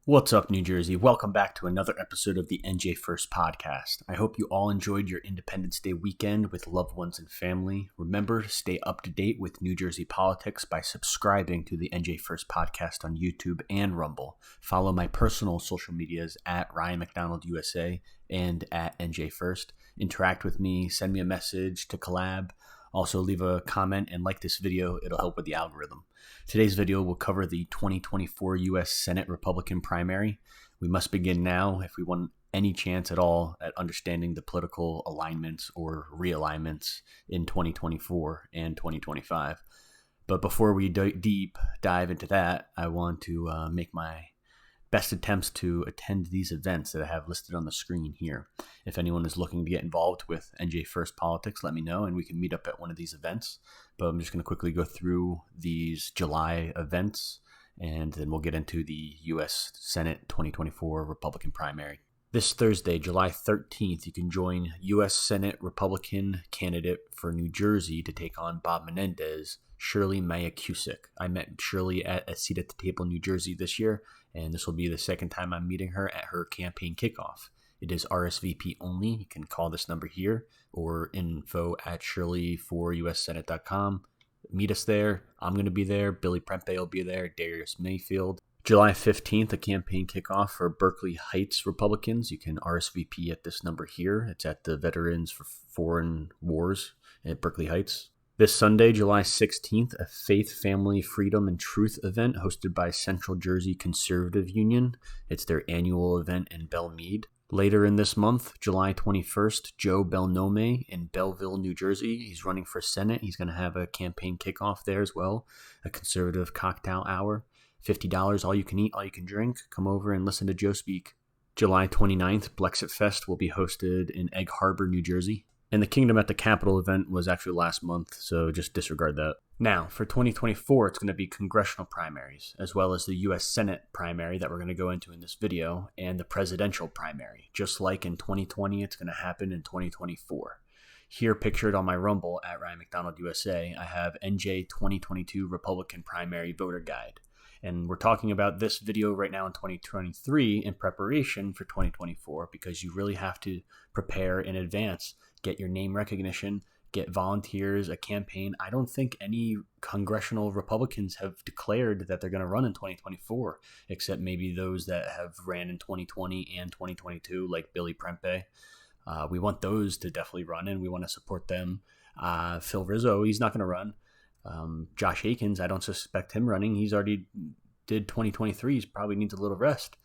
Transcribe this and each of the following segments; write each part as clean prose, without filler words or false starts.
What's up, New Jersey? Welcome back to another episode of the NJ1ST podcast. I hope you all enjoyed your Independence Day weekend with loved ones and family. Remember to stay up to date with New Jersey politics by subscribing to the NJ1ST podcast on YouTube and Rumble. Follow my personal social medias at Ryan McDonald USA and at NJ1ST. Interact with me, send me a message to collab. Also, leave a comment and like this video. It'll help with the algorithm. Today's video will cover the 2024 U.S. Senate Republican primary. We must begin now if we want any chance at all at understanding the political alignments or realignments in 2024 and 2025. But before we deep dive into that, I want to make my best attempts to attend these events that I have listed on the screen here. If anyone is looking to get involved with NJ1ST politics, let me know and we can meet up at one of these events. But I'm just going to quickly go through these July events and then we'll get into the U.S. Senate 2024 Republican primary. This Thursday, July 13th, you can join U.S. Senate Republican candidate for New Jersey to take on Bob Menendez, Shirley Maya Cusick. I met Shirley at a Seat at the Table, New Jersey this year, and this will be the second time I'm meeting her at her campaign kickoff. It is RSVP only. You can call this number here or info@shirley4ussenate.com. Meet us there. I'm going to be there. Billy Prempe will be there. Darius Mayfield. July 15th, a campaign kickoff for Berkeley Heights Republicans. You can RSVP at this number here. It's at the Veterans for Foreign Wars at Berkeley Heights. This Sunday, July 16th, a Faith, Family, Freedom, and Truth event hosted by Central Jersey Conservative Union. It's their annual event in Belmead. Later in this month, July 21st, Joe Belnome in Belleville, New Jersey. He's running for Senate. He's going to have a campaign kickoff there as well, a conservative cocktail hour. $50, all you can eat, all you can drink. Come over and listen to Joe speak. July 29th, Blexit Fest will be hosted in Egg Harbor, New Jersey. And the Kingdom at the Capitol event was actually last month, so just disregard that. Now, for 2024, it's going to be congressional primaries, as well as the U.S. Senate primary that we're going to go into in this video, and the presidential primary. Just like in 2020, it's going to happen in 2024. Here, pictured on my Rumble at Ryan McDonald USA, I have NJ 2022 Republican Primary Voter Guide. And we're talking about this video right now in 2023 in preparation for 2024 because you really have to prepare in advance, get your name recognition, get volunteers, a campaign. I don't think any congressional Republicans have declared that they're going to run in 2024, except maybe those that have ran in 2020 and 2022, like Billy Prempe. We want those to definitely run, and we want to support them. Phil Rizzo, he's not going to run. Josh Akins, I don't suspect him running. He's already did 2023. He probably needs a little rest.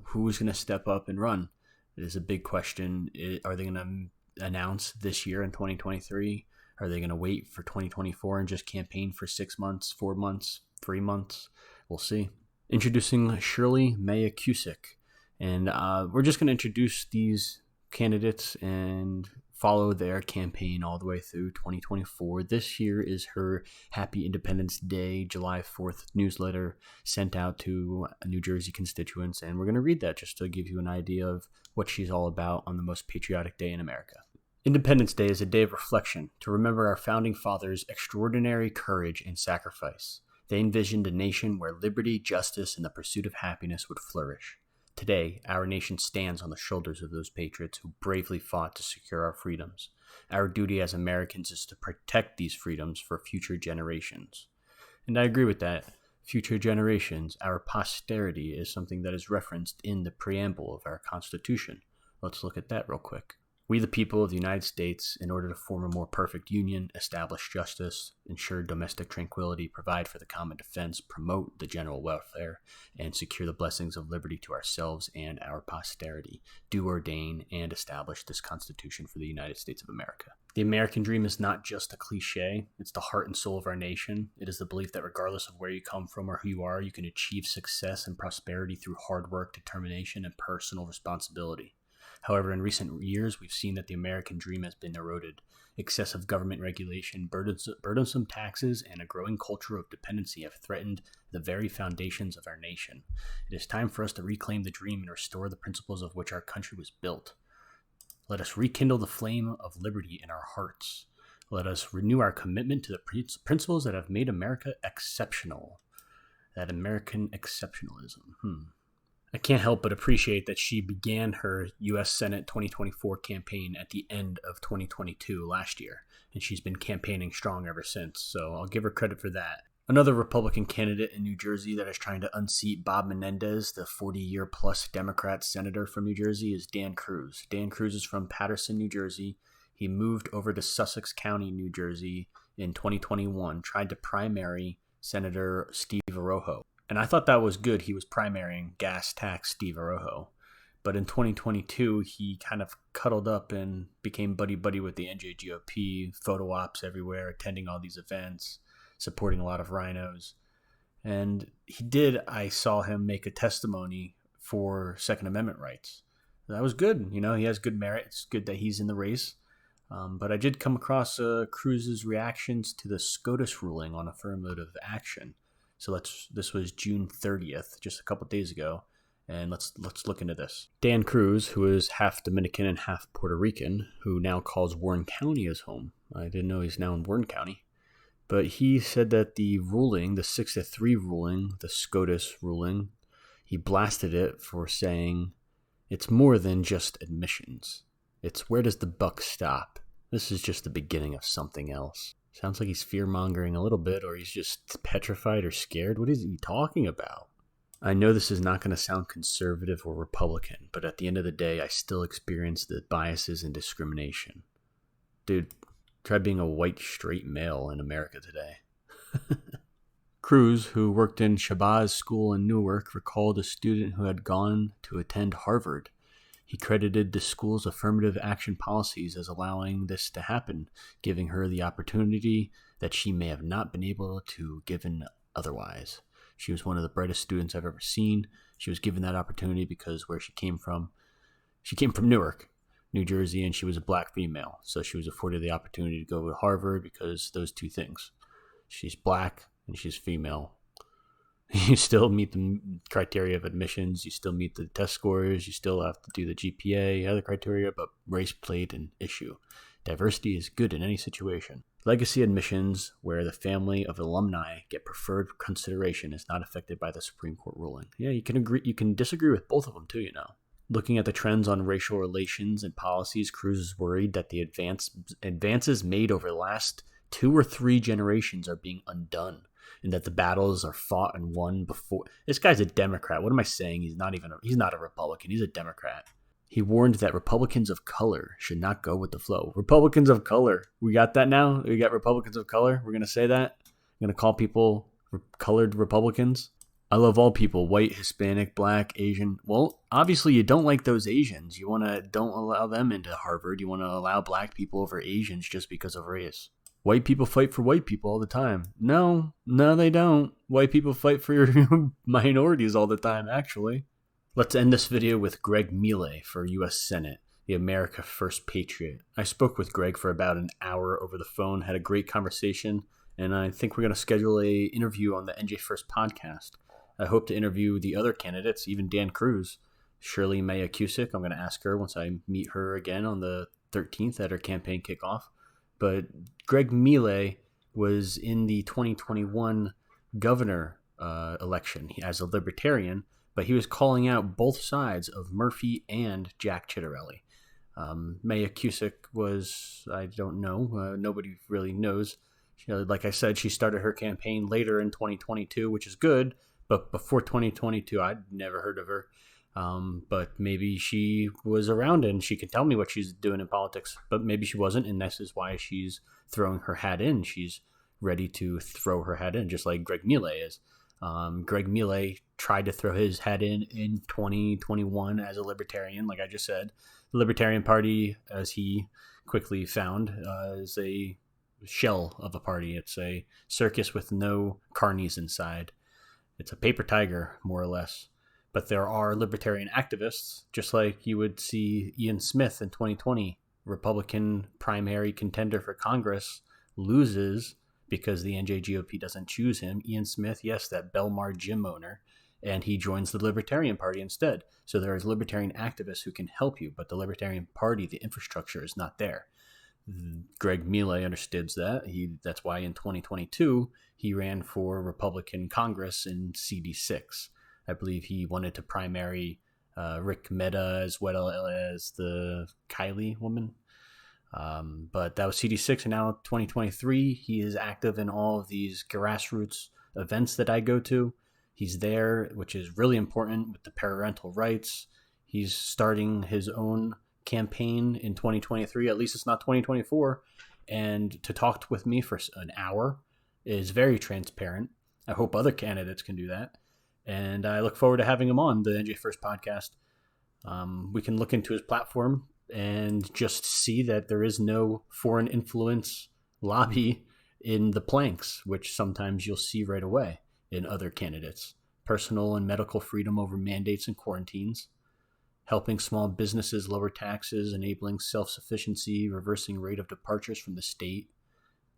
Who's going to step up and run? It is a big question. Are they going to announce this year in 2023? Are they going to wait for 2024 and just campaign for 6 months, 4 months, 3 months? We'll see. Introducing Shirley Maya Cusick. And we're just going to introduce these candidates and follow their campaign all the way through 2024. This year is her Happy Independence Day, July 4th newsletter sent out to New Jersey constituents. And we're going to read that just to give you an idea of what she's all about on the most patriotic day in America. Independence Day is a day of reflection to remember our founding fathers' extraordinary courage and sacrifice. They envisioned a nation where liberty, justice, and the pursuit of happiness would flourish. Today, our nation stands on the shoulders of those patriots who bravely fought to secure our freedoms. Our duty as Americans is to protect these freedoms for future generations. And I agree with that. Future generations, our posterity, is something that is referenced in the preamble of our Constitution. Let's look at that real quick. We, the people of the United States, in order to form a more perfect union, establish justice, ensure domestic tranquility, provide for the common defense, promote the general welfare, and secure the blessings of liberty to ourselves and our posterity, do ordain and establish this Constitution for the United States of America. The American dream is not just a cliche. It's the heart and soul of our nation. It is the belief that regardless of where you come from or who you are, you can achieve success and prosperity through hard work, determination, and personal responsibility. However, in recent years, we've seen that the American dream has been eroded. Excessive government regulation, burdensome taxes, and a growing culture of dependency have threatened the very foundations of our nation. It is time for us to reclaim the dream and restore the principles of which our country was built. Let us rekindle the flame of liberty in our hearts. Let us renew our commitment to the principles that have made America exceptional. That American exceptionalism. I can't help but appreciate that she began her U.S. Senate 2024 campaign at the end of 2022 last year, and she's been campaigning strong ever since, so I'll give her credit for that. Another Republican candidate in New Jersey that is trying to unseat Bob Menendez, the 40-year-plus Democrat senator from New Jersey, is Dan Cruz. Dan Cruz is from Paterson, New Jersey. He moved over to Sussex County, New Jersey in 2021, tried to primary Senator Steve Arojo. And I thought that was good. He was primarying gas tax Steve Arojo. But in 2022, he kind of cuddled up and became buddy-buddy with the NJGOP, photo ops everywhere, attending all these events, supporting a lot of rhinos. And I saw him make a testimony for Second Amendment rights. That was good. He has good merit. It's good that he's in the race. But I did come across Cruz's reactions to the SCOTUS ruling on affirmative action. So this was June 30th, just a couple days ago, and let's look into this. Dan Cruz, who is half Dominican and half Puerto Rican, who now calls Warren County his home. I didn't know he's now in Warren County. But he said that the ruling, the 6-3 ruling, the SCOTUS ruling, he blasted it for saying it's more than just admissions. It's where does the buck stop? This is just the beginning of something else. Sounds like he's fear-mongering a little bit, or he's just petrified or scared. What is he talking about? I know this is not going to sound conservative or Republican, but at the end of the day, I still experience the biases and discrimination. Dude, try being a white, straight male in America today. Cruz, who worked in Shabazz School in Newark, recalled a student who had gone to attend Harvard. He credited the school's affirmative action policies as allowing this to happen, giving her the opportunity that she may have not been able to given otherwise. She was one of the brightest students I've ever seen. She was given that opportunity because where she came from Newark, New Jersey, and she was a black female. So she was afforded the opportunity to go to Harvard because those two things. She's black and she's female. You still meet the criteria of admissions. You still meet the test scores. You still have to do the GPA, other criteria, but race played an issue. Diversity is good in any situation. Legacy admissions, where the family of alumni get preferred consideration, is not affected by the Supreme Court ruling. Yeah, you can agree. You can disagree with both of them too, Looking at the trends on racial relations and policies, Cruz is worried that the advances made over the last 2 or 3 generations are being undone, and that the battles are fought and won before. This guy's a Democrat. What am I saying? He's not a Republican. He's a Democrat. He warned that Republicans of color should not go with the flow. Republicans of color. We got that now? We got Republicans of color? We're going to say that? We're going to call people colored Republicans? I love all people, white, Hispanic, black, Asian. Well, obviously you don't like those Asians. You don't allow them into Harvard. You want to allow black people over Asians just because of race. White people fight for white people all the time. No, they don't. White people fight for your minorities all the time, actually. Let's end this video with Greg Miele for U.S. Senate, the America First Patriot. I spoke with Greg for about an hour over the phone, had a great conversation, and I think we're going to schedule an interview on the NJ1ST podcast. I hope to interview the other candidates, even Dan Cruz, Shirley Maya Cusick. I'm going to ask her once I meet her again on the 13th at her campaign kickoff. But Greg Miele was in the 2021 governor election as a libertarian, but he was calling out both sides of Murphy and Jack Ciattarelli. Maya Cusick was, I don't know, nobody really knows. Like I said, she started her campaign later in 2022, which is good, but before 2022, I'd never heard of her. But maybe she was around and she can tell me what she's doing in politics, but maybe she wasn't, and this is why she's throwing her hat in. She's ready to throw her hat in, just like Greg Miele is. Greg Miele tried to throw his hat in 2021 as a libertarian, like I just said. The Libertarian Party, as he quickly found, is a shell of a party. It's a circus with no carnies inside. It's a paper tiger, more or less. But there are libertarian activists, just like you would see Ian Smith in 2020, Republican primary contender for Congress, loses because the NJGOP doesn't choose him. Ian Smith, yes, that Belmar gym owner, and he joins the Libertarian Party instead. So there is libertarian activists who can help you, but the Libertarian Party, the infrastructure is not there. Greg Miele understands that. That's why in 2022 he ran for Republican Congress in CD6. I believe he wanted to primary Rick Mehta as well as the Kylie woman. But that was CD6, and now 2023, he is active in all of these grassroots events that I go to. He's there, which is really important with the parental rights. He's starting his own campaign in 2023. At least it's not 2024. And to talk with me for an hour is very transparent. I hope other candidates can do that. And I look forward to having him on the NJ1ST podcast. We can look into his platform and just see that there is no foreign influence lobby in the planks, which sometimes you'll see right away in other candidates. Personal and medical freedom over mandates and quarantines, helping small businesses lower taxes, enabling self-sufficiency, reversing rate of departures from the state,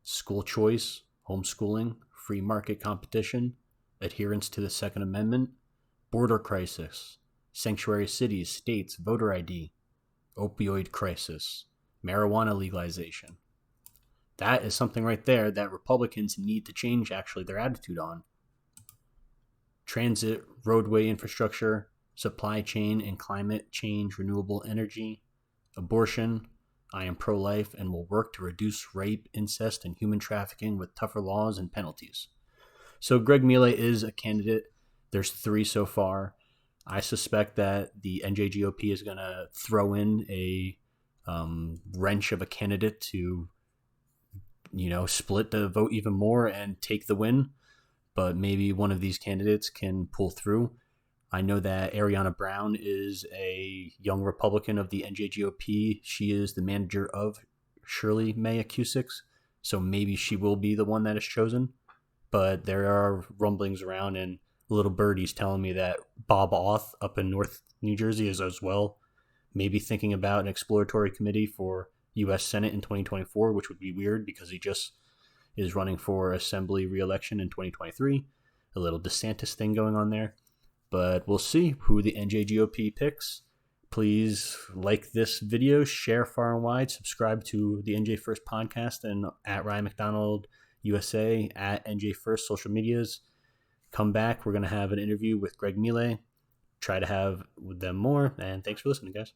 school choice, homeschooling, free market competition, adherence to the Second Amendment, border crisis, sanctuary cities, states, voter ID, opioid crisis, marijuana legalization. That is something right there that Republicans need to change actually their attitude on. Transit, roadway infrastructure, supply chain and climate change, renewable energy, abortion. I am pro-life and will work to reduce rape, incest, and human trafficking with tougher laws and penalties. So Greg Miele is a candidate. There's 3 so far. I suspect that the NJGOP is going to throw in a wrench of a candidate to, split the vote even more and take the win. But maybe one of these candidates can pull through. I know that Ariana Brown is a young Republican of the NJGOP. She is the manager of Shirley May Acoustics, so maybe she will be the one that is chosen. But there are rumblings around, and little birdie's telling me that Bob Auth up in North New Jersey is as well maybe thinking about an exploratory committee for U.S. Senate in 2024, which would be weird because he just is running for assembly re-election in 2023. A little DeSantis thing going on there. But we'll see who the NJGOP picks. Please like this video, share far and wide, subscribe to the NJ1ST podcast and at Ryan McDonald USA, at NJ1ST social medias. Come back. We're going to have an interview with Greg Miele. Try to have them more. And thanks for listening, guys.